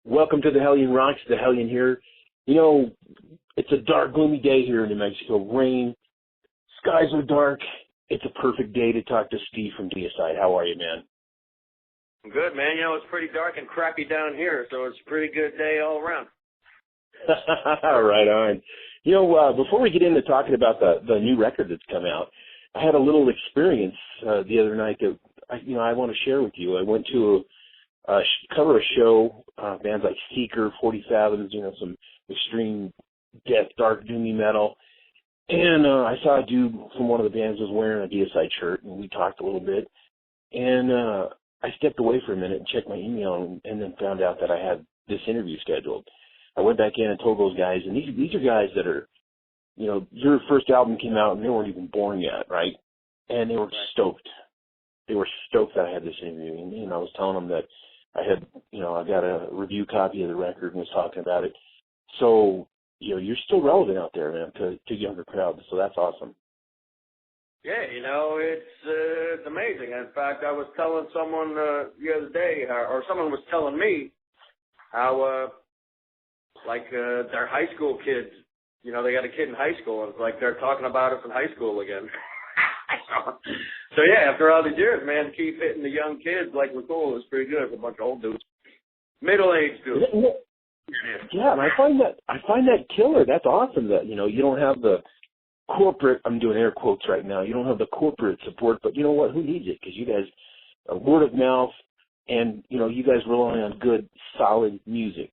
Welcome to the Hellion Rocks, the Hellion here. You know, it's a dark, gloomy day here in New Mexico. Rain, skies are dark. It's a perfect day to talk to Steve from Deicide. How are you, man? I'm good, man. You know, it's pretty dark and crappy down here, so it's a pretty good day all around. Right on. You know, before we get into talking about the new record that's come out, I had a little experience the other night that I want to share with you. I went to cover a show, bands like Seeker, 40 Fathoms, some extreme death, dark, doomy metal. And I saw a dude from one of the bands was wearing a Deicide shirt, and we talked a little bit. And I stepped away for a minute and checked my email and then found out that I had this interview scheduled. I went back in and told those guys, and these are guys that are, your first album came out and they weren't even born yet, right? And they were stoked. They were stoked that I had this interview. And I was telling them that I had, I got a review copy of the record and was talking about it. So, you're still relevant out there, man, to younger crowds. So that's awesome. Yeah, it's amazing. In fact, I was telling someone the other day, or someone was telling me how, their high school kids, they got a kid in high school, and it's like they're talking about us in high school again. So yeah, after all these years, man, to keep hitting the young kids like we're cool is pretty good for a bunch of old dudes. Middle-aged dudes. Yeah, and I find that killer. That's awesome that, you don't have the corporate, I'm doing air quotes right now, you don't have the corporate support, but you know what, who needs it? Because you guys, word of mouth, and, you guys rely on good, solid music.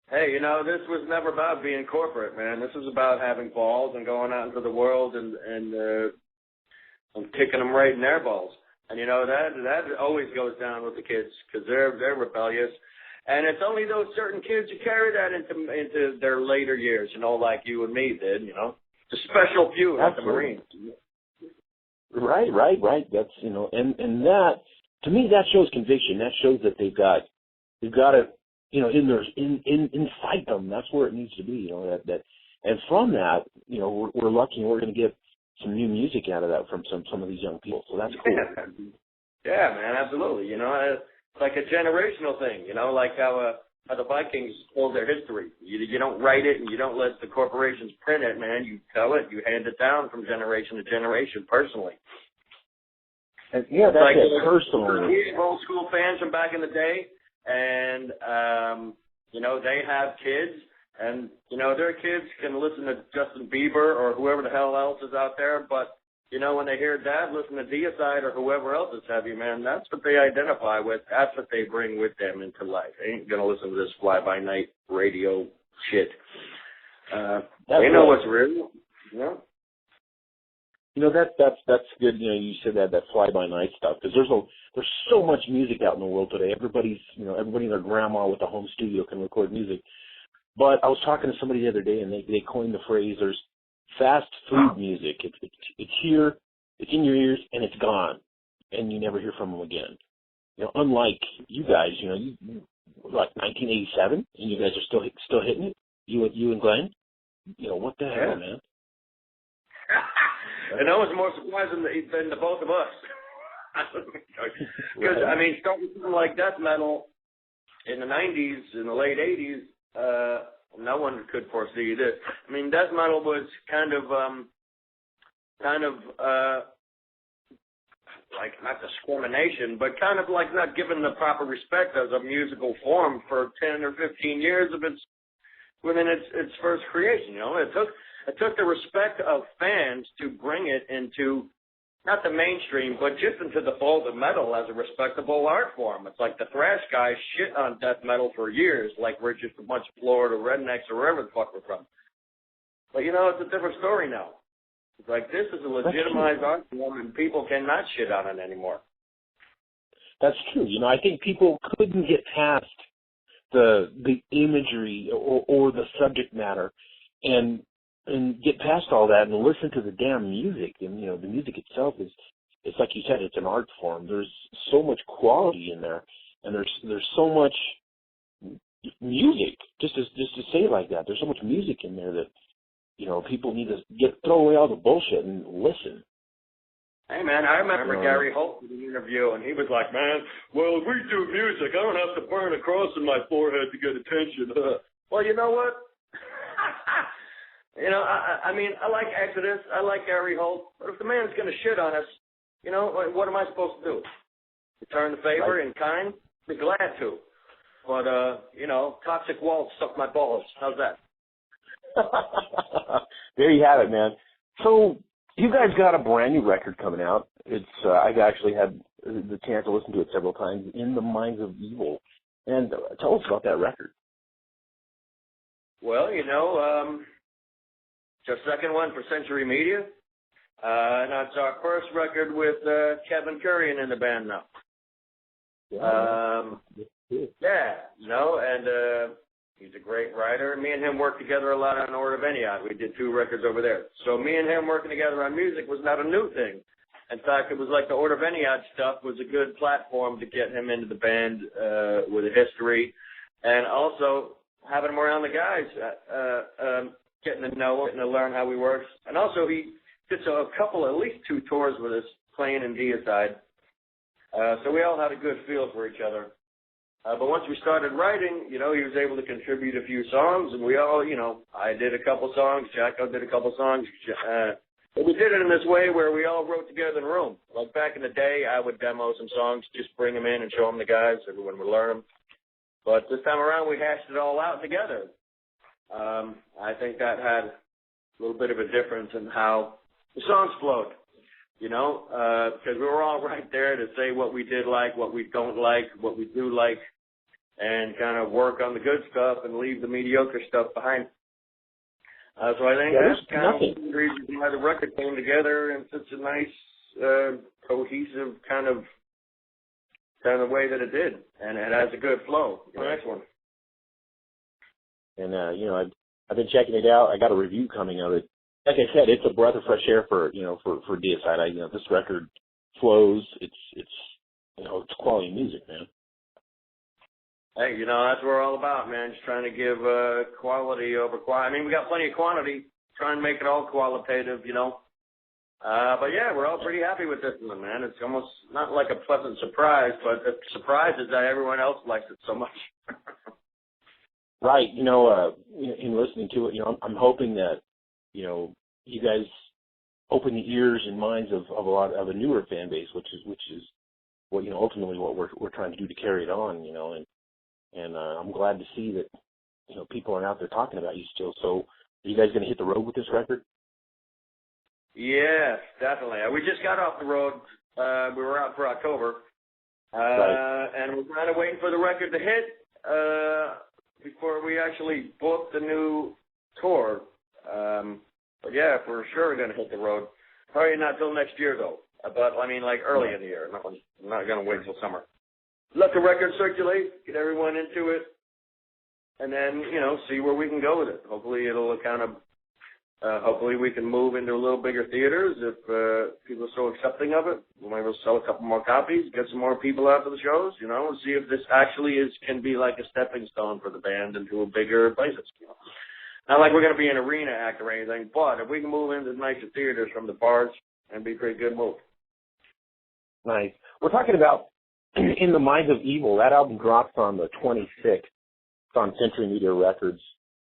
Hey, this was never about being corporate, man. This was about having balls and going out into the world and kicking them right in their balls. And, that always goes down with the kids because they're rebellious. And it's only those certain kids who carry that into their later years, like you and me did, The special few, like the Marines. Right. That's, and that, to me, that shows conviction. That shows that they've got it, inside them. That's where it needs to be, and from that, we're lucky and we're going to get some new music out of that from some of these young people. So that's cool. Yeah, man, absolutely. It's like a generational thing, like how the Vikings hold their history. You don't write it and you don't let the corporations print it, man. You tell it, you hand it down from generation to generation personally. And, yeah, that's like it, personally. Old school fans from back in the day, and, they have kids, and, their kids can listen to Justin Bieber or whoever the hell else is out there, but, when they hear Dad listen to Deicide or whoever else is heavy, man, that's what they identify with. That's what they bring with them into life. They ain't going to listen to this fly-by-night radio shit. They know what's real. That's good. You said that fly-by-night stuff because there's so much music out in the world today. Everybody and their grandma with a home studio can record music. But I was talking to somebody the other day, and they coined the phrase, there's fast food music. It's here, it's in your ears, and it's gone, and you never hear from them again. Unlike you guys, you like 1987, and you guys are still hitting it. You and Glenn, what the hell, man? And that was more surprising than the both of us. Because starting something like death metal in the 90s, in the late 80s. No one could foresee this. Death metal was kind of like not discrimination, but kind of like not given the proper respect as a musical form for 10 or 15 years of within its first creation. It took the respect of fans to bring it into not the mainstream, but just into the fold of metal as a respectable art form. It's like the thrash guys shit on death metal for years, like we're just a bunch of Florida rednecks or wherever the fuck we're from. But, it's a different story now. It's like this is a legitimized art form, and people cannot shit on it anymore. That's true. I think people couldn't get past the imagery or the subject matter and get past all that and listen to the damn music. And, the music itself it's like you said, it's an art form. There's so much quality in there, and there's so much music, just to say it like that. There's so much music in there that, people need to throw away all the bullshit and listen. Hey, man, I remember Gary Holt in an interview, and he was like, man, well, if we do music, I don't have to burn a cross in my forehead to get attention. Well, you know what? You know, I mean, I like Exodus. I like Gary Holt. But if the man's going to shit on us, you know, what am I supposed to do? Return the favor in kind? Be glad to. But, you know, Toxic Waltz suck my balls. How's that? There you have it, man. So you guys got a brand new record coming out. It's I've actually had the chance to listen to it several times, In the Minds of Evil. And tell us about that record. Well, you know, it's our second one for Century Media. And it's our first record with Kevin Currian in the band now. Yeah, you know, and he's a great writer. Me and him worked together a lot on Order of Eniad. We did 2 records over there. So me and him working together on music was not a new thing. In fact, it was like the Order of Eniad stuff was a good platform to get him into the band with a history. And also having him around the guys, getting to know, getting to learn how he works. And also he did a couple, at least 2 tours with us playing in Deicide. So we all had a good feel for each other. But once we started writing, you know, he was able to contribute a few songs, and we all, you know, I did a couple songs, Jacko did a couple songs. But we did it in this way where we all wrote together in a room. Like back in the day, I would demo some songs, just bring them in and show them to guys. Everyone would learn them. But this time around, we hashed it all out together. I think that had a little bit of a difference in how the songs flowed. You know, because we were all right there to say what we did like, what we don't like, what we do like, and kind of work on the good stuff and leave the mediocre stuff behind. So I think that's kind of the reason why the record came together in such a nice, cohesive kind of way that it did, and it has a good flow. The next one. And you know, I've been checking it out. I got a review coming of it. Like I said, it's a breath of fresh air for Deicide. You know, this record flows. It's you know, it's quality music, man. Hey, you know, that's what we're all about, man. Just trying to give quality over quantity. I mean, we got plenty of quantity. Trying to make it all qualitative, you know. But yeah, we're all pretty happy with this one, man. It's almost not like a pleasant surprise, but the surprise is that everyone else likes it so much. Right. You know, in listening to it, you know, I'm hoping that, you know, you guys open the ears and minds of a lot of a newer fan base, which is what, you know, ultimately what we're trying to do to carry it on, you know, and I'm glad to see that, you know, people are out there talking about you still. So are you guys going to hit the road with this record? Yes, definitely. We just got off the road. We were out for October, right. And we're kind of waiting for the record to hit before we actually book the new tour. But yeah, for sure going to hit the road. Probably not till next year though. But I mean, like early in the year. I'm not going to wait till summer. Let the record circulate, get everyone into it, and then, you know, see where we can go with it. Hopefully it'll kind of, hopefully we can move into a little bigger theaters if people are so accepting of it. We might be sell a couple more copies, get some more people out to the shows, you know, and see if this actually can be like a stepping stone for the band into a bigger places. You know. Not like we're going to be an arena act or anything, but if we can move into nicer theaters from the bars, that'd be a pretty good move. Nice. We're talking about In the Minds of Evil. That album drops on the 26th. It's on Century Media Records.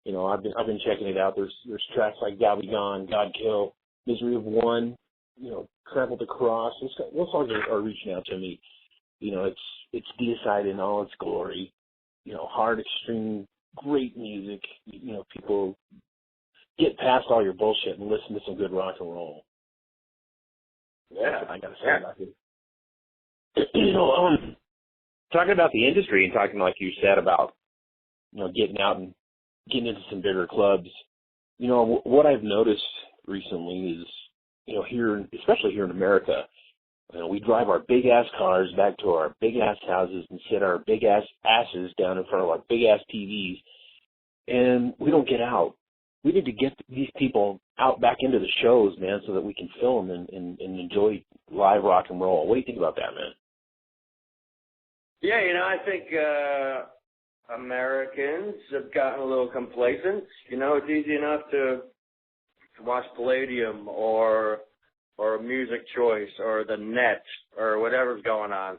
You know, I've been checking it out. There's tracks like Gal Be Gone, God Kill, Misery of One, you know, Trample the Cross. Those songs are reaching out to me. You know, it's Deicide in all its glory. You know, hard, extreme, great music. You know, people get past all your bullshit and listen to some good rock and roll. Yeah, I gotta say about it. You know, talking about the industry and talking like you said about, you know, getting out and getting into some bigger clubs. You know, what I've noticed recently is, you know, especially here in America, you know, we drive our big ass cars back to our big ass houses and sit our big ass asses down in front of our big ass TVs, and we don't get out. We need to get these people out back into the shows, man, so that we can film and enjoy live rock and roll. What do you think about that, man? Yeah, you know, I think Americans have gotten a little complacent. You know, it's easy enough to watch Palladium or or music choice or the net or whatever's going on.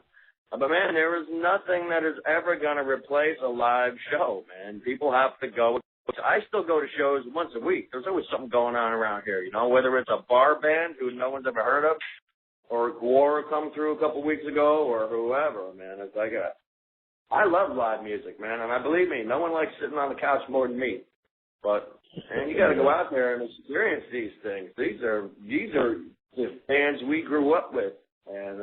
But, man, there is nothing that is ever going to replace a live show, man. People have to go. I still go to shows once a week. There's always something going on around here, you know, whether it's a bar band who no one's ever heard of or Gwar come through a couple weeks ago or whoever, man. It's like I love live music, man, and believe me, no one likes sitting on the couch more than me. But, man, you got to go out there and experience these things. These are the bands we grew up with, and,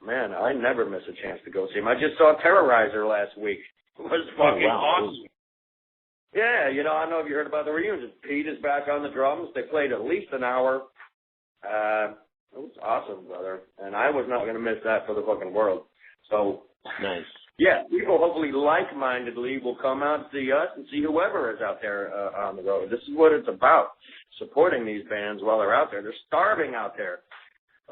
man, I never miss a chance to go see them. I just saw Terrorizer last week. It was fucking awesome. Yeah, you know, I don't know if you heard about the reunion. Pete is back on the drums. They played at least an hour. It was awesome, brother. And I was not going to miss that for the fucking world. So, nice. Yeah, people hopefully like-mindedly will come out and see us and see whoever is out there on the road. This is what it's about, supporting these bands while they're out there. They're starving out there.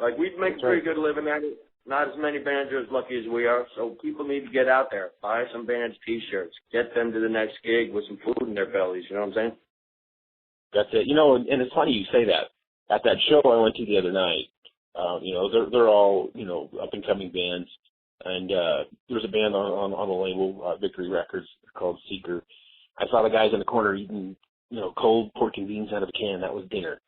Like, we make a pretty good living at it. Not as many bands are as lucky as we are, so people need to get out there, buy some bands' T-shirts, get them to the next gig with some food in their bellies, you know what I'm saying? That's it. You know, and it's funny you say that. At that show I went to the other night, you know, they're all, you know, up-and-coming bands, and there's a band on the label, Victory Records, called Seeker. I saw the guys in the corner eating, you know, cold pork and beans out of a can. That was dinner.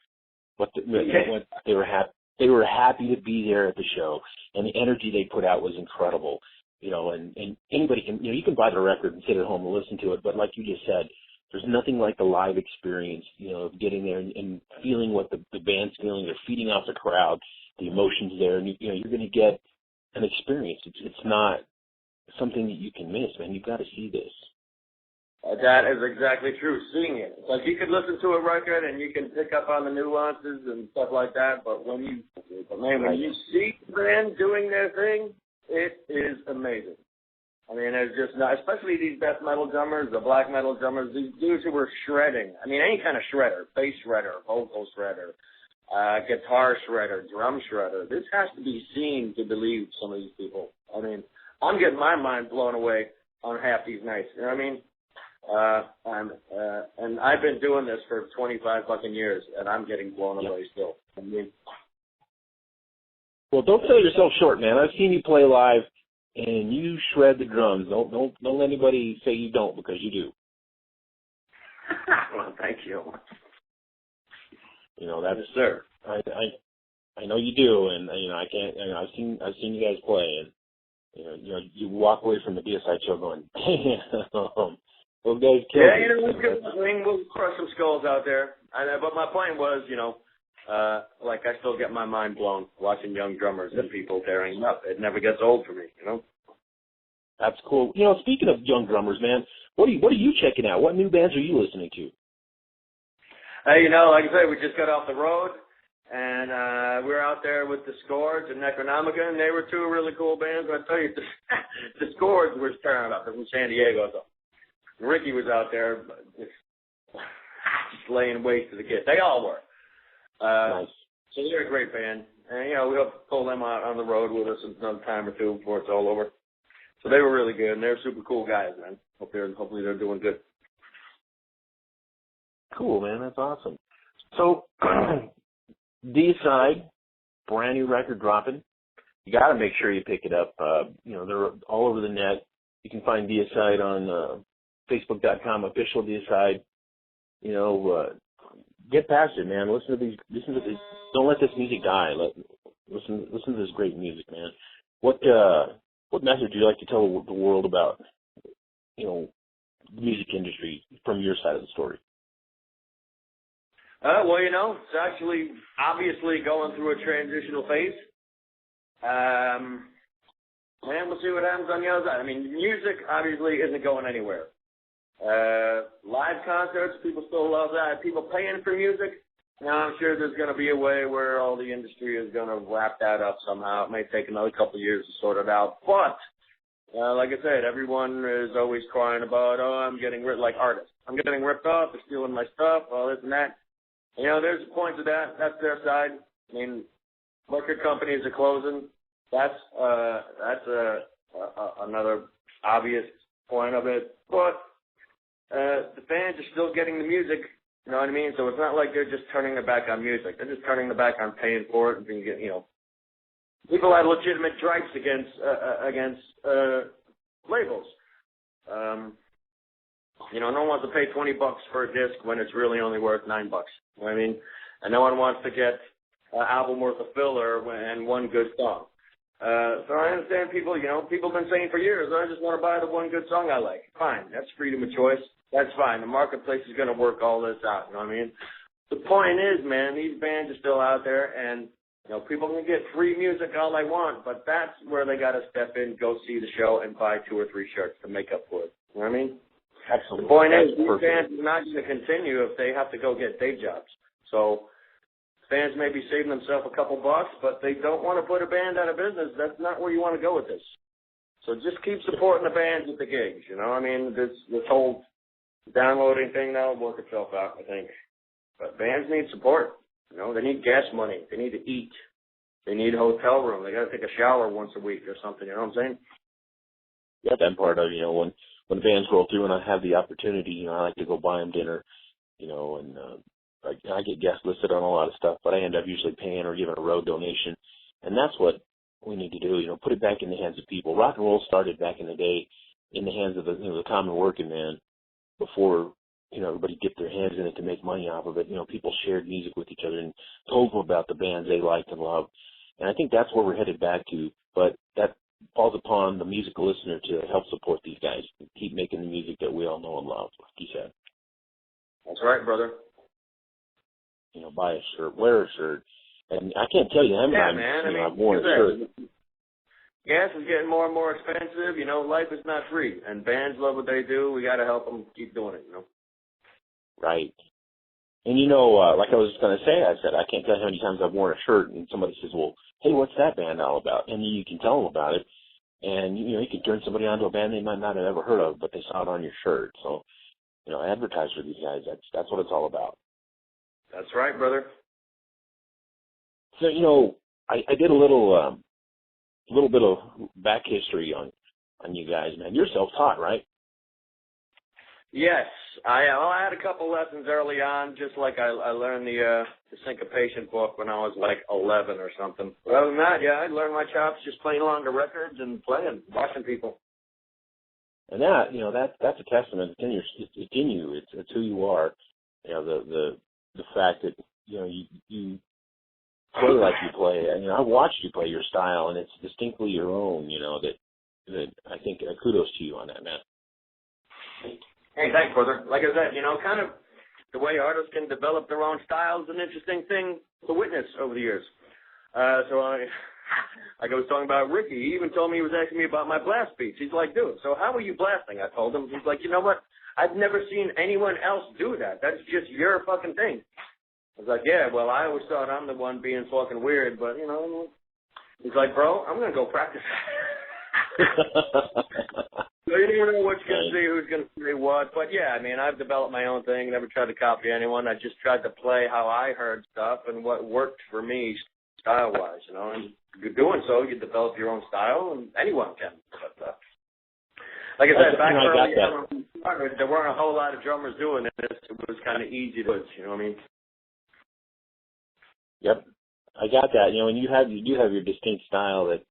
What they were happy. They were happy to be there at the show, and the energy they put out was incredible. You know, and anybody can, you know, you can buy the record and sit at home and listen to it, but like you just said, there's nothing like the live experience, you know, of getting there and feeling what the band's feeling. They're feeding off the crowd, the emotions there, and, you know, you're going to get an experience. It's not something that you can miss, man. You've got to see this. That is exactly true. Seeing it. Like, you can listen to a record and you can pick up on the nuances and stuff like that, but when you see the band doing their thing, it is amazing. I mean, it's just not, especially these death metal drummers, the black metal drummers, these dudes who were shredding. I mean, any kind of shredder, bass shredder, vocal shredder, guitar shredder, drum shredder. This has to be seen to believe some of these people. I mean, I'm getting my mind blown away on half these nights. You know what I mean? And I've been doing this for 25 fucking years, and I'm getting blown away still. I mean, well, don't sell yourself short, man. I've seen you play live, and you shred the drums. Don't let anybody say you don't, because you do. Well, thank you. You know, that's, yes, sir. I know you do, and you know, I can't. You know, I've seen you guys play, and you know, you walk away from the Deicide show going, damn. Those guys killed yeah, you know, we'll crush some skulls out there. But my point was, you know, like, I still get my mind blown watching young drummers and people tearing up. It never gets old for me, you know? That's cool. You know, speaking of young drummers, man, what are you checking out? What new bands are you listening to? Hey, you know, like I said, we just got off the road, and we were out there with the Scourge and Necronomica, and they were two really cool bands. I tell you, the Scourge were tearing up. They're from San Diego, so Ricky was out there just laying waste to the kids. They all were. Nice. So they're a great band. And, you know, we hope to pull them out on the road with us another time or two before it's all over. So they were really good, and they're super cool guys, man. Hopefully they're doing good. Cool, man. That's awesome. So, Deicide, brand new record dropping. You got to make sure you pick it up. You know, they're all over the net. You can find Deicide on Facebook.com, official Deicide. You know, get past it, man. Listen to these. Don't let this music die. Listen to this great music, man. What message would you like to tell the world about, you know, the music industry from your side of the story? Well, you know, it's actually obviously going through a transitional phase. Man, we'll see what happens on the other side. I mean, music obviously isn't going anywhere. Live concerts, people still love that. People paying for music. Now, I'm sure there's going to be a way where all the industry is going to wrap that up somehow. It may take another couple of years to sort it out. But, like I said, everyone is always crying about, I'm getting ripped, like artists. I'm getting ripped off. They're stealing my stuff, all this and that. You know, there's a point to that. That's their side. I mean, record companies are closing. That's another obvious point of it. But the fans are still getting the music You know what I mean? So it's not like they're just turning their back on music. They're just turning their back on paying for it and being, you know, people had legitimate stripes against labels. You know, no one wants to pay $20 for a disc when it's really only worth $9. You know what I mean? And no one wants to get an album worth of filler and one good song. So I understand people, you know, people have been saying for years, I just want to buy the one good song I like. Fine, that's freedom of choice. That's fine. The marketplace is going to work all this out. You know what I mean? The point is, man, these bands are still out there, and you know, people can get free music all they want, but that's where they got to step in, go see the show, and buy 2 or 3 shirts to make up for it. You know what I mean? Excellent. The point is, these bands are not going to continue if they have to go get day jobs. So fans may be saving themselves a couple bucks, but they don't want to put a band out of business. That's not where you want to go with this. So just keep supporting the bands at the gigs. You know, I mean, this whole downloading thing now will work itself out, I think. But bands need support. You know, they need gas money. They need to eat. They need a hotel room. They got to take a shower once a week or something. You know what I'm saying? Yeah, that part of, you know, when the bands roll through and I have the opportunity, you know, I like to go buy them dinner, you know, and I get guest listed on a lot of stuff, but I end up usually paying or giving a road donation. And that's what we need to do, you know, put it back in the hands of people. Rock and roll started back in the day in the hands of the, you know, the common working man before, you know, everybody dipped their hands in it to make money off of it. You know, people shared music with each other and told them about the bands they liked and loved. And I think that's where we're headed back to, but that falls upon the musical listener to help support these guys and keep making the music that we all know and love, like you said. That's right, brother. You know, buy a shirt, wear a shirt. And I can't tell you how many times I've worn a shirt. Gas is getting more and more expensive. You know, life is not free. And bands love what they do. We got to help them keep doing it, you know. Right. And, you know, like I was going to say, I said, I can't tell you how many times I've worn a shirt and somebody says, well, hey, what's that band all about? And you can tell them about it. And, you know, you can turn somebody onto a band they might not have ever heard of, but they saw it on your shirt. So, you know, advertise for these guys. That's what it's all about. That's right, brother. So, you know, I did a little bit of back history on you guys, man. You're self-taught, right? Yes. I had a couple lessons early on, just like I learned the syncopation book when I was like 11 or something. But other than that, yeah, I learned my chops just playing along the records and playing, watching people. And that, you know, that's a testament. It's in you. It's who you are. You know, the fact that, you know, you play like you play. And, you know, I've watched you play your style, and it's distinctly your own. You know, that I think kudos to you on that, man. Hey, thanks, brother. Like I said, you know, kind of the way artists can develop their own style is an interesting thing to witness over the years. Like I was talking about Ricky, he even told me he was asking me about my blast beats. He's like, dude, so how are you blasting? I told him. He's like, you know what? I've never seen anyone else do that. That's just your fucking thing. I was like, yeah, well, I always thought I'm the one being fucking weird, but, you know, he's like, bro, I'm going to go practice. So you never know what you're going to see, who's going to say what. But, yeah, I mean, I've developed my own thing, never tried to copy anyone. I just tried to play how I heard stuff and what worked for me style-wise, you know. And doing so, you develop your own style, and anyone can. But, like I said, back early on, there weren't a whole lot of drummers doing this. It was kind of easy to, you know what I mean? Yep, I got that. You know, and you do have your distinct style that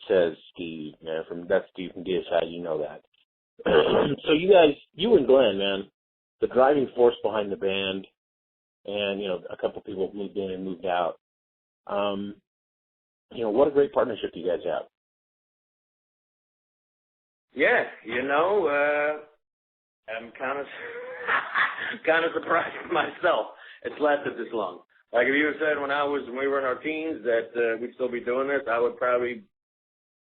says Steve, man. That's Steve from Deicide. You know that. So you guys, you and Glenn, man, the driving force behind the band, and you know, a couple people moved in and moved out. You know, what a great partnership you guys have. Yeah, you know, I'm kind of surprised myself. It's lasted this long. Like if you had said when we were in our teens that we'd still be doing this, I would probably,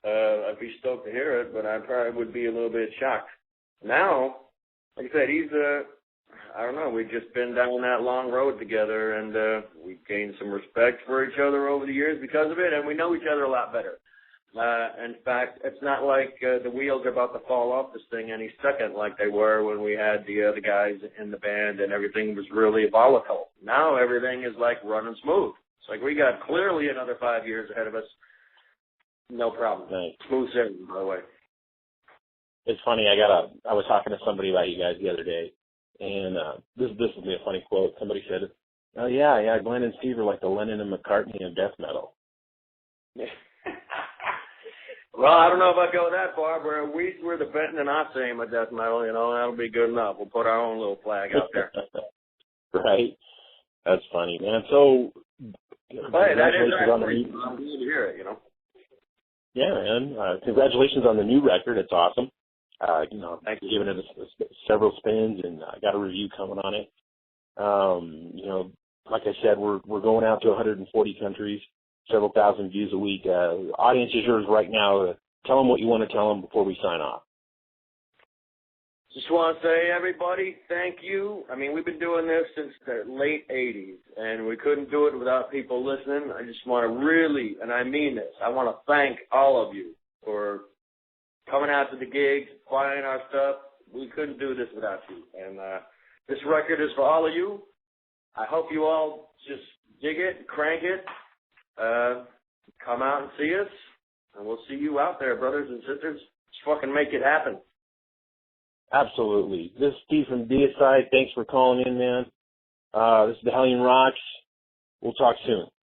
I'd be stoked to hear it, but I probably would be a little bit shocked. Now, like I said, he's, I don't know, we've just been down that long road together, and we've gained some respect for each other over the years because of it, and we know each other a lot better. In fact, it's not like the wheels are about to fall off this thing any second like they were when we had the other guys in the band and everything was really volatile. Now everything is like running smooth. It's like we got clearly another 5 years ahead of us. No problem. Nice. Smooth sailing, by the way. It's funny. I was talking to somebody about you guys the other day, And this will be a funny quote. Somebody said, "Oh yeah, Glenn and Steve are like the Lennon and McCartney of death metal." Well, I don't know if I go that far, but we're the Benton and Asheim of death metal. That'll be good enough. We'll put our own little flag out there. Right. That's funny, man. So, hey, that is I'm glad to hear it. Yeah, man. Congratulations on the new record. It's awesome. Thank you. Giving it several spins, and I got a review coming on it. Like I said, we're going out to 140 countries, several thousand views a week. Audience is yours right now. Tell them what you want to tell them before we sign off. Just want to say, everybody, thank you. I mean, we've been doing this since the late 80s, and we couldn't do it without people listening. I just want to really, and I mean this, I want to thank all of you for coming out to the gigs, buying our stuff. We couldn't do this without you. And this record is for all of you. I hope you all just dig it, crank it, come out and see us, and we'll see you out there, brothers and sisters. Just fucking make it happen. Absolutely. This is Steve from Deicide. Thanks for calling in, man. This is the Hellion Rocks. We'll talk soon.